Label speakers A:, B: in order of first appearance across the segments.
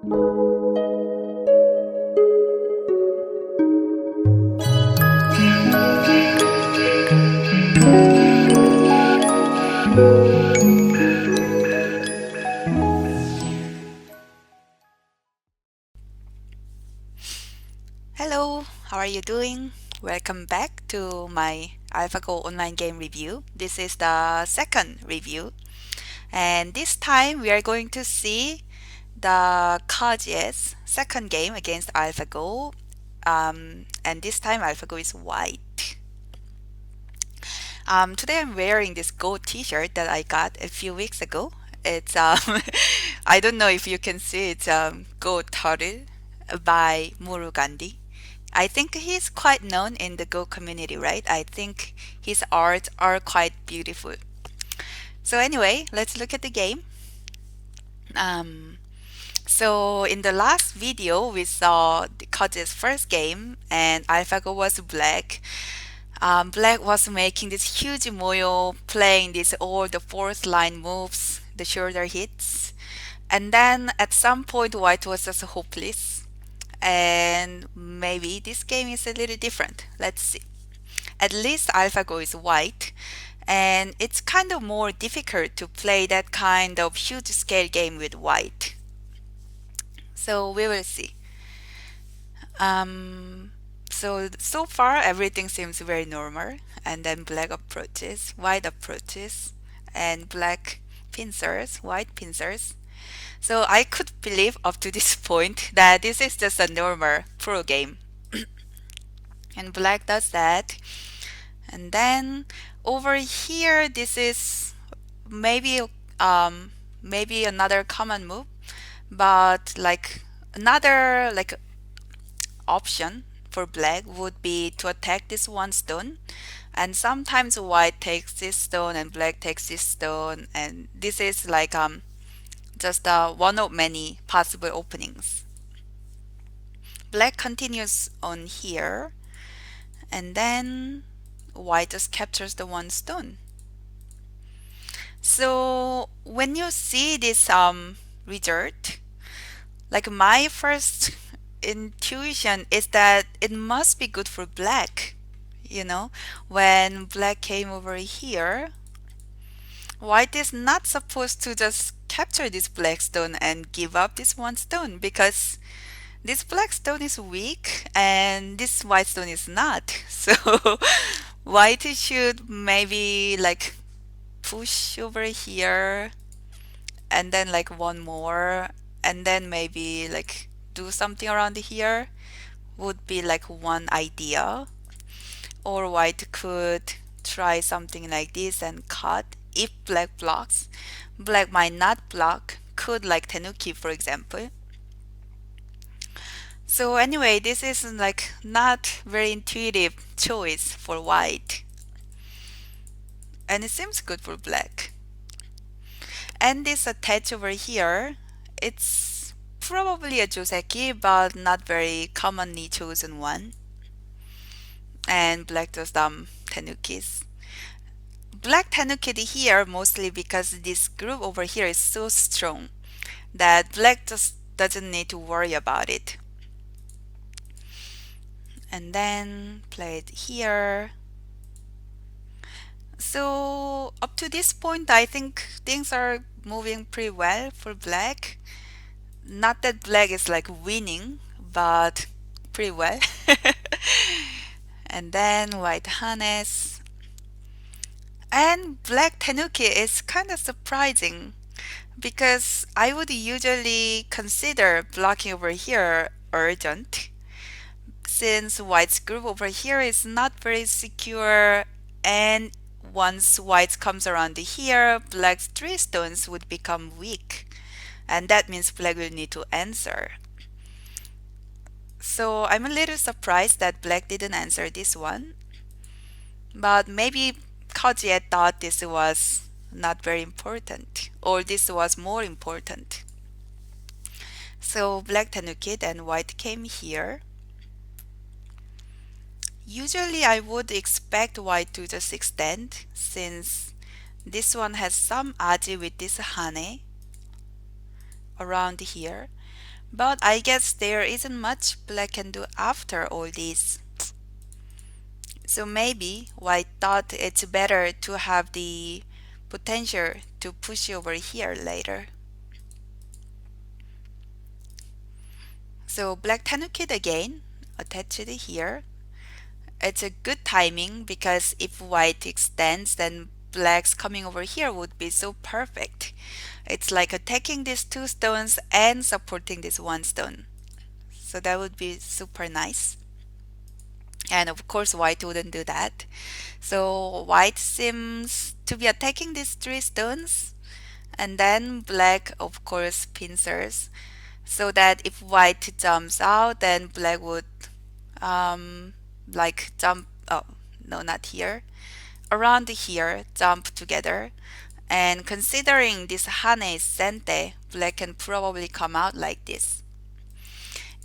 A: Hello, how are you doing? Welcome back to my AlphaGo online game review. This is the second review, and this time we are going to see the Ke Jie's second game against AlphaGo. And this time AlphaGo is white. Today I'm wearing this gold t-shirt that I got a few weeks ago. It's I don't know if you can see it's Gold Turtle by Muru Gandhi. I think he's quite known in the Go community, right? I think his art are quite beautiful. So anyway, let's look at the game. Um, so in the last video, we saw the Kaji's first game, and AlphaGo was black. Black was making this huge moyo, playing this all the fourth line moves, the shoulder hits, and then at some point, white was just hopeless. And maybe this game is a little different. Let's see. At least AlphaGo is white, and it's kind of more difficult to play that kind of huge scale game with white. So we will see. So far everything seems very normal, and then black approaches, white approaches, and black pincers, white pincers. So I could believe up to this point that this is just a normal pro game. And black does that. And then over here, this is maybe maybe another common move, but like another like option for black would be to attack this one stone. And sometimes white takes this stone and black takes this stone, and this is like just one of many possible openings. Black continues on here, and then white just captures the one stone. So when you see this result, like my first intuition is that it must be good for black. You know, when black came over here, white is not supposed to just capture this black stone and give up this one stone, because this black stone is weak and this white stone is not. So white should maybe like push over here and then like one more, and then maybe like do something around here would be like one idea. Or white could try something like this and cut if black blocks. Black might not block, could like Tenuki for example. So anyway, this is like not very intuitive choice for white. And it seems good for black. And this attach over here, it's probably a Joseki, but not very commonly chosen one. And black just Tenukis. Black Tanuki here mostly because this group over here is so strong that black just doesn't need to worry about it. And then play it here. So up to this point, I think things are moving pretty well for black. Not that black is like winning, but pretty well. And then white harness. And black Tenuki is kind of surprising because I would usually consider blocking over here urgent, since white's group over here is not very secure, and once white comes around here, black's three stones would become weak, and that means black will need to answer. So I'm a little surprised that black didn't answer this one, but maybe Ke Jie thought this was not very important, or this was more important. So black Tanuki and white came here. Usually I would expect white to just extend, since this one has some aji with this hane around here. But I guess there isn't much black can do after all this. So maybe white thought it's better to have the potential to push over here later. So black Tanukid again, attached here. It's a good timing because if white extends, then black's coming over here would be so perfect. It's like attacking these two stones and supporting this one stone. So that would be super nice. And of course, white wouldn't do that. So white seems to be attacking these three stones. And then black, of course, pincers. So that if white jumps out, then black would like jump, oh, no, not here. Around here, jump together. And considering this Hane is sente, black can probably come out like this.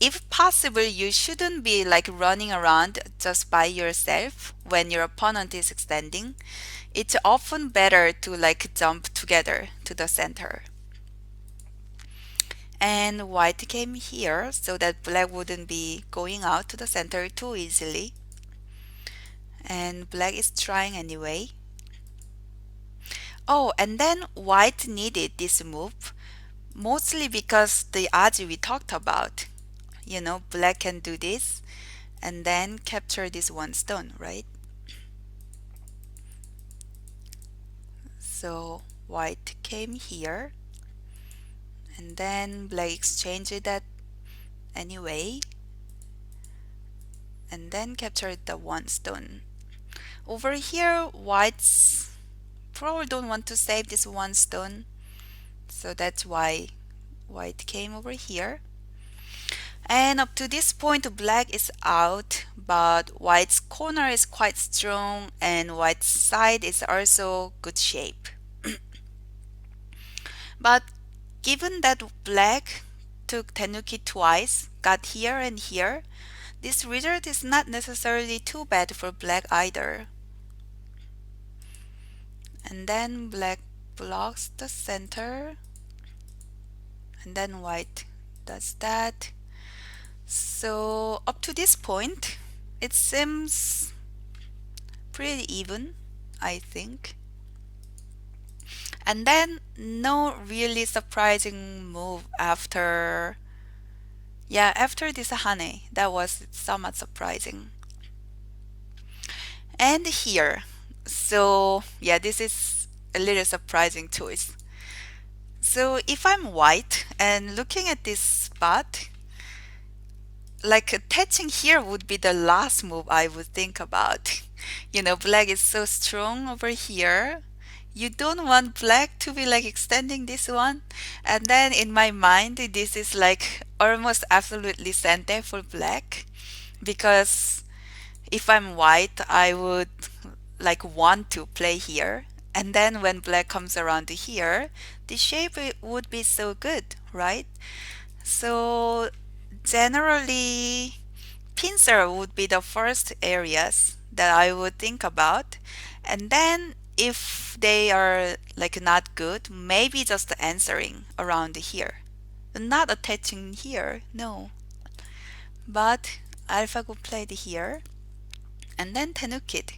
A: If possible, you shouldn't be like running around just by yourself when your opponent is extending. It's often better to like jump together to the center. And white came here so that black wouldn't be going out to the center too easily. And black is trying anyway. Oh, and then white needed this move mostly because the aji we talked about. Black can do this and then capture this one stone, right? So white came here and then black exchanged that anyway and then captured the one stone. Over here, whites probably don't want to save this one stone, so that's why white came over here. And up to this point, black is out, but white's corner is quite strong and white's side is also good shape. But given that black took tenuki twice, got here and here, this result is not necessarily too bad for black either. And then black blocks the center, and then white does that. So up to this point, it seems pretty even, I think. And then no really surprising move after this Hane. That was somewhat surprising. And here, so yeah, this is a little surprising choice. So if I'm white and looking at this spot, like attaching here would be the last move I would think about. Black is so strong over here. You don't want black to be like extending this one. And then in my mind, this is like almost absolutely center for black. Because if I'm white, I would like want to play here. And then when black comes around here, the shape would be so good, right? So generally, pincer would be the first areas that I would think about. And then if they are like not good, maybe just answering around here. Not attaching here, no. But AlphaGo played here and then Tenukid.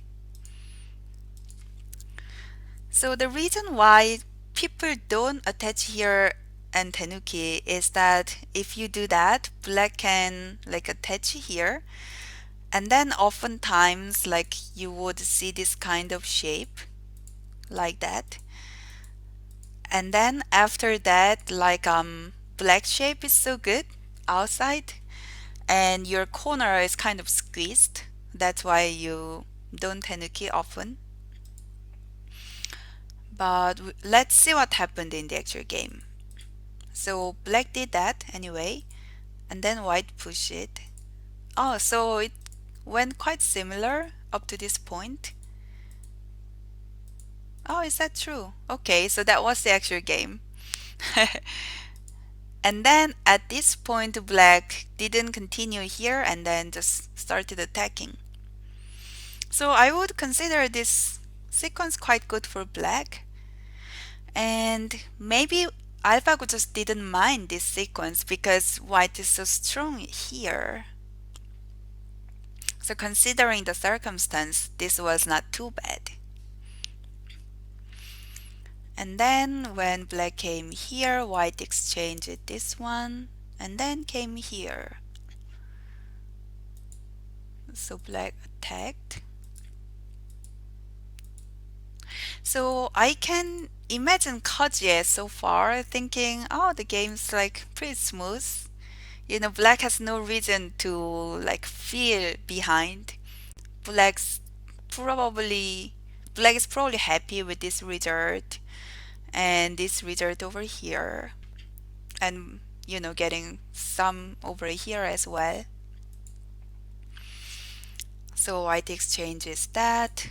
A: So the reason why people don't attach here and tenuki is that if you do that, black can like attach here, and then oftentimes like you would see this kind of shape like that. And then after that, like black shape is so good outside and your corner is kind of squeezed. That's why you don't tenuki often. But let's see what happened in the actual game. So black did that anyway, and then white pushed it. Oh, so it went quite similar up to this point. Oh, is that true? Okay, so that was the actual game. And then at this point, black didn't continue here and then just started attacking. So I would consider this sequence quite good for black. And maybe AlphaGo just didn't mind this sequence because white is so strong here. So considering the circumstance, this was not too bad. And then when black came here, white exchanged this one and then came here. So black attacked. So I can imagine Ke Jie so far thinking, oh, the game's like pretty smooth. Black has no reason to like feel behind. Black's probably Black is probably happy with this result and this result over here, and getting some over here as well. So white exchanges that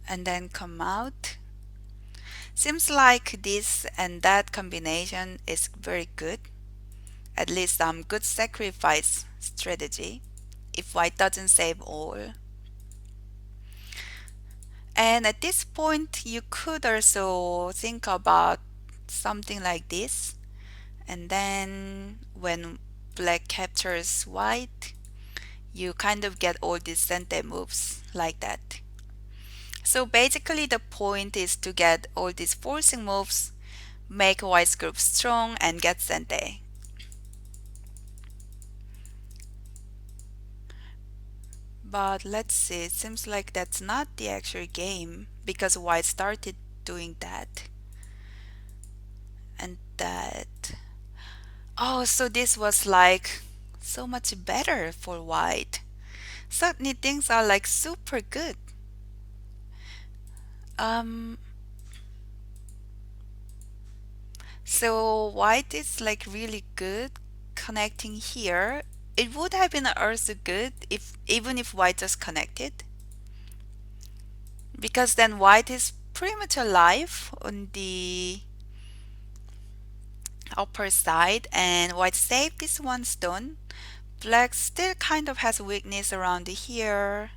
A: and then come out. Seems like this and that combination is very good. At least some good sacrifice strategy if white doesn't save all. And at this point, you could also think about something like this. And then when black captures white, you kind of get all these sente moves like that. So basically, the point is to get all these forcing moves, make white's group strong, and get sente. But let's see, it seems like that's not the actual game because white started doing that and that. Oh, so this was like so much better for white. Suddenly things are like super good. Um, so white is like really good connecting here. It would have been also good if even if white just connected, because then white is pretty much alive on the upper side and white saved this one stone. Black still kind of has weakness around here,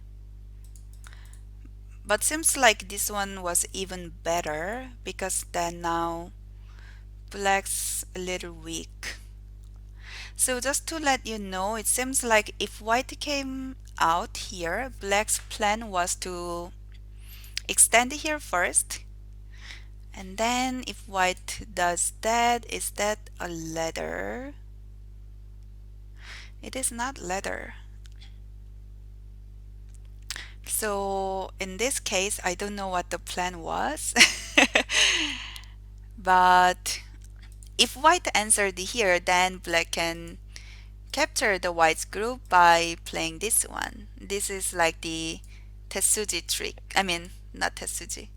A: but seems like this one was even better because then now black's a little weak. So just to let you know, it seems like if white came out here, black's plan was to extend here first. And then if white does that, is that a ladder? It is not ladder. So in this case, I don't know what the plan was. But if white answered here, then black can capture the white's group by playing this one. This is like the Tetsuji trick. I mean, not Tetsuji.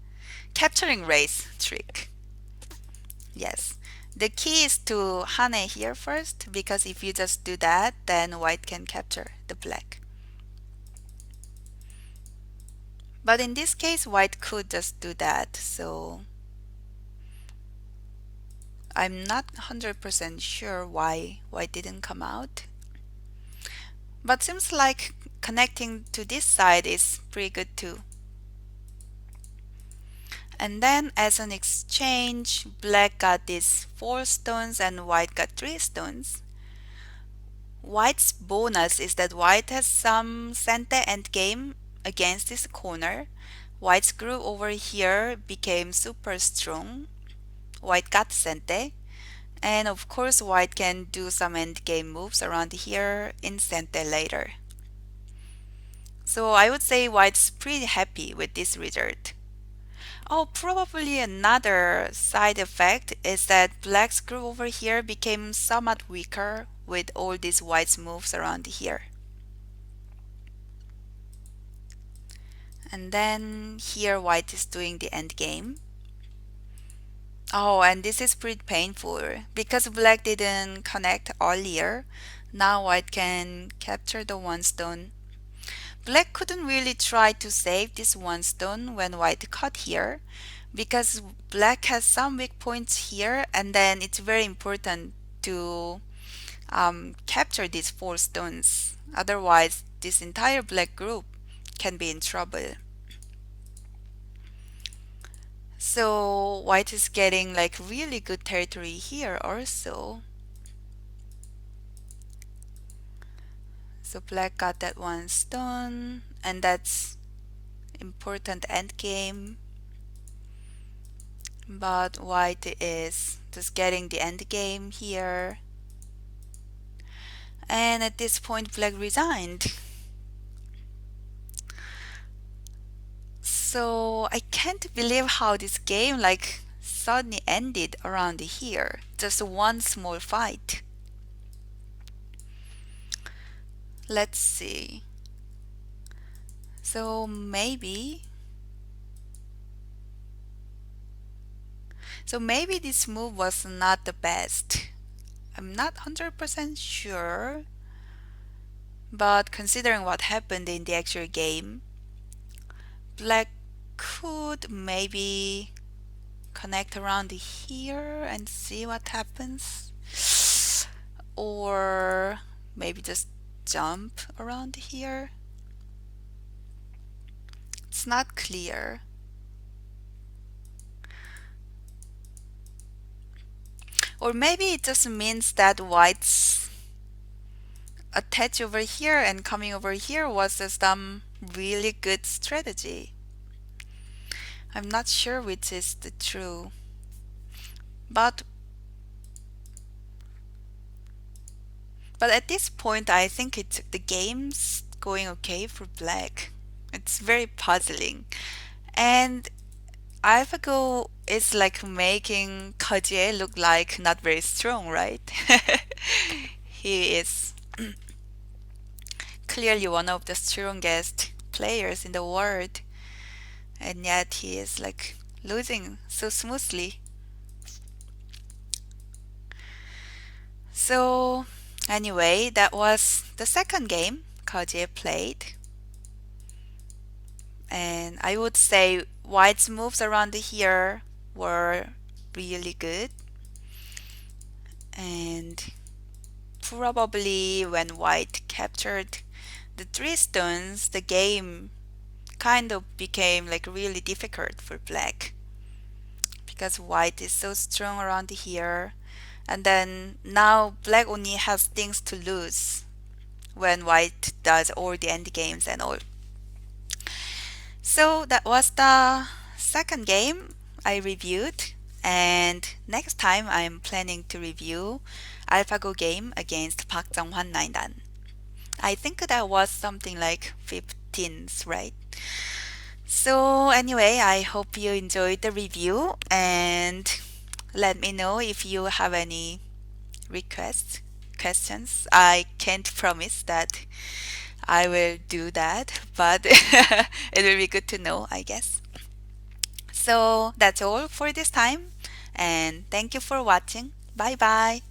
A: Capturing race trick. Yes. The key is to hane here first because if you just do that, then white can capture the black. But in this case, white could just do that. So I'm not 100% sure why white didn't come out. But seems like connecting to this side is pretty good too. And then as an exchange, black got these 4 stones and white got 3 stones. White's bonus is that white has some sente endgame against this corner. White's group over here became super strong. White got sente. And of course, white can do some endgame moves around here in sente later. So I would say white's pretty happy with this result. Oh, probably another side effect is that black's group over here became somewhat weaker with all these white's moves around here. And then here white is doing the end game. Oh, and this is pretty painful because black didn't connect earlier. Now white can capture the one stone. Black couldn't really try to save this one stone when white cut here because black has some weak points here, and then it's very important to capture these 4 stones. Otherwise, this entire black group can be in trouble. So white is getting like really good territory here also. So black got that one stone, and that's important endgame. But white is just getting the endgame here. And at this point, black resigned. So I can't believe how this game like suddenly ended around here. Just one small fight. Let's see. So maybe this move was not the best. I'm not 100% sure, but considering what happened in the actual game, black could maybe connect around here and see what happens. Or maybe just jump around here. It's not clear. Or maybe it just means that white's attach over here and coming over here was some really good strategy. I'm not sure which is the true. But at this point I think the game's going okay for black. It's very puzzling. And AlphaGo is like making Ke Jie look like not very strong, right? He is clearly one of the strongest players in the world, and yet he is like losing so smoothly. So, anyway, that was the second game Ke Jie played, and I would say White's moves around here were really good, and probably when White captured the three stones, the game kind of became like really difficult for black because white is so strong around here, and then now black only has things to lose when white does all the end games and all. So that was the second game I reviewed, and next time I'm planning to review AlphaGo game against Park Jung-hwan Naindan. I think that was something like 15th, right? So anyway, I hope you enjoyed the review, and let me know if you have any requests, questions. I can't promise that I will do that, but it will be good to know, I guess. So that's all for this time, and thank you for watching. Bye bye.